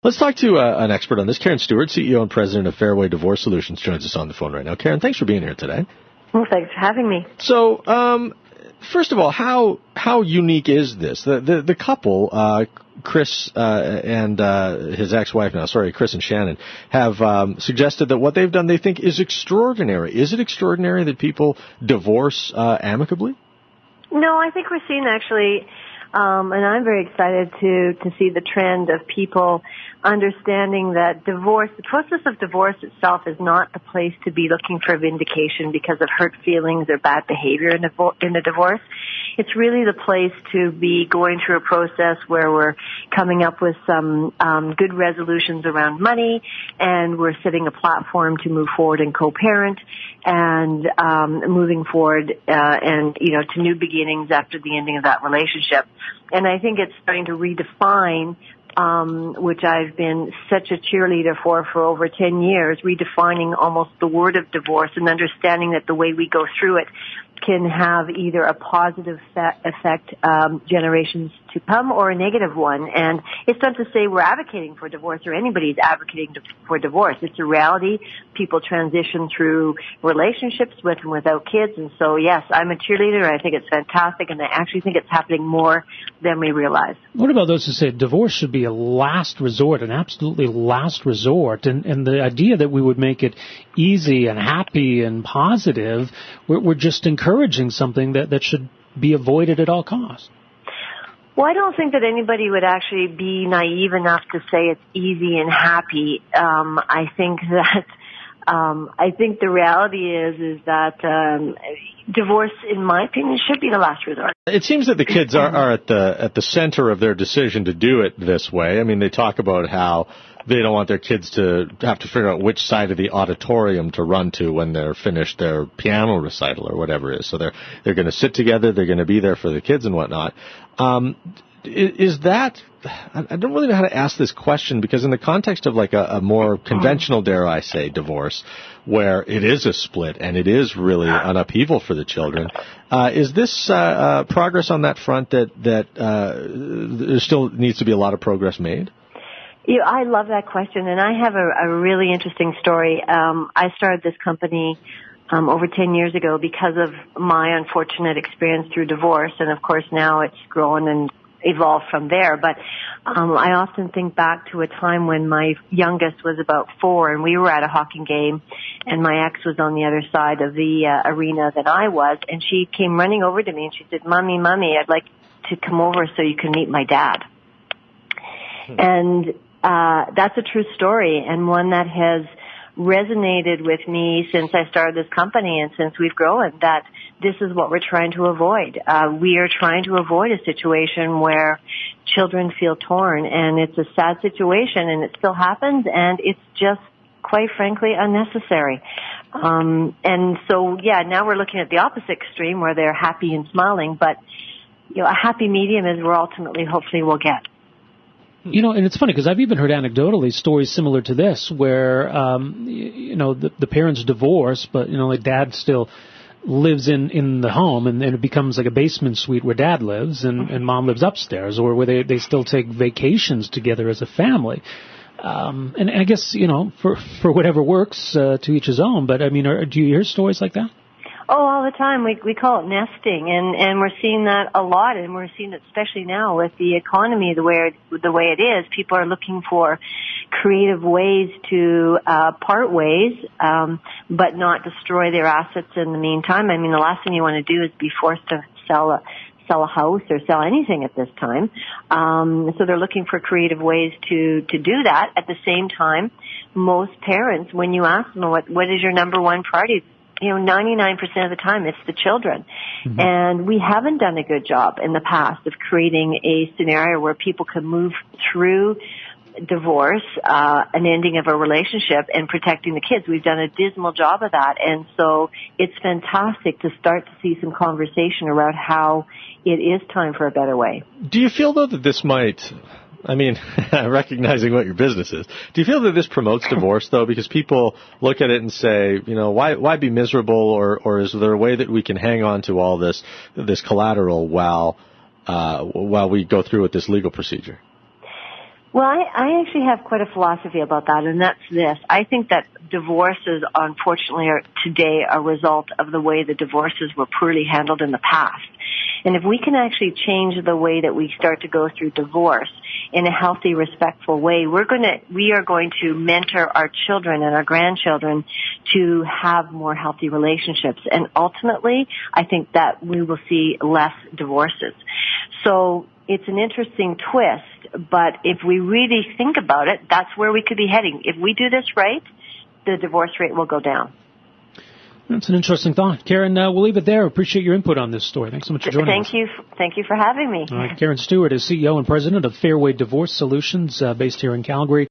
Let's talk to an expert on this. Karen Stewart, CEO and President of Fairway Divorce Solutions, joins us on the phone right now. Karen, thanks for being here today. Well, thanks for having me. So, first of all, how unique is this? The couple, Chris and his ex-wife now, Chris and Shannon, have suggested that what they've done they think is extraordinary. Is it extraordinary that people divorce amicably? No, I think we're seeing actually, and I'm very excited to see the trend of people understanding that divorce, the process of divorce itself is not the place to be looking for vindication because of hurt feelings or bad behavior in a divorce. It's really the place to be going through a process where we're coming up with some good resolutions around money, and we're setting a platform to move forward and co-parent, and moving forward and to new beginnings after the ending of that relationship. And I think it's starting to redefine, which I've been such a cheerleader for over 10 years, redefining almost the word of divorce and understanding that the way we go through it can have either a positive effect generations to come or a negative one. And it's not to say we're advocating for divorce or anybody's advocating for divorce. It's a reality. People transition through relationships with and without kids. And so, yes, I'm a cheerleader. I think it's fantastic, and I actually think it's happening more than we realize. What about those who say divorce should be a last resort, an absolutely last resort, and the idea that we would make it easy and happy and positive, we're just encouraging something that should be avoided at all costs? Well, I don't think that anybody would actually be naive enough to say it's easy and happy. I think the reality is that divorce, in my opinion, should be the last resort. It seems that the kids are at the center of their decision to do it this way. I mean, they talk about how they don't want their kids to have to figure out which side of the auditorium to run to when they're finished their piano recital or whatever it is. So they're going to sit together, they're going to be there for the kids and whatnot. Is that, I don't really know how to ask this question, because in the context of like a more conventional, dare I say, divorce, where it is a split and it is really an upheaval for the children, is this progress on that front that there still needs to be a lot of progress made? Yeah, I love that question, and I have a really interesting story. I started this company over 10 years ago because of my unfortunate experience through divorce, and of course now it's grown and evolved from there. But I often think back to a time when my youngest was about 4, and we were at a hockey game, and my ex was on the other side of the arena than I was, and she came running over to me and she said, Mommy, I'd like to come over so you can meet my dad. And that's a true story, and one that has resonated with me since I started this company and since we've grown, that this is what we're trying to avoid. We are trying to avoid a situation where children feel torn, and it's a sad situation, and it still happens, and it's just, quite frankly, unnecessary. And so, now we're looking at the opposite extreme where they're happy and smiling, but a happy medium is where ultimately, hopefully, we'll get. And it's funny because I've even heard anecdotally stories similar to this where, the parents divorce, but, like dad still lives in the home, and it becomes like a basement suite where dad lives and mom lives upstairs, or where they still take vacations together as a family. And I guess, for whatever works, to each his own. But I mean, do you hear stories like that? Oh, all the time. We call it nesting, and we're seeing that a lot, and we're seeing it especially now with the economy the way it is. People are looking for creative ways to part ways, but not destroy their assets in the meantime. I mean, the last thing you want to do is be forced to sell a house or sell anything at this time. So they're looking for creative ways to do that. At the same time, most parents, when you ask them what is your number one priority, 99% of the time it's the children. Mm-hmm. And we haven't done a good job in the past of creating a scenario where people can move through divorce, an ending of a relationship, and protecting the kids. We've done a dismal job of that. And so it's fantastic to start to see some conversation around how it is time for a better way. Do you feel, though, that this might... recognizing what your business is, do you feel that this promotes divorce, though? Because people look at it and say, why be miserable, or is there a way that we can hang on to all this collateral while we go through with this legal procedure? Well, I actually have quite a philosophy about that, and that's this. I think that divorces, unfortunately, are today a result of the way the divorces were poorly handled in the past. And if we can actually change the way that we start to go through divorce in a healthy, respectful way, we are going to mentor our children and our grandchildren to have more healthy relationships. And ultimately, I think that we will see less divorces. So it's an interesting twist, but if we really think about it, that's where we could be heading. If we do this right, the divorce rate will go down. That's an interesting thought. Karen, we'll leave it there. Appreciate your input on this story. Thanks so much for joining us. Thank you for having me. All right, Karen Stewart is CEO and President of Fairway Divorce Solutions, based here in Calgary.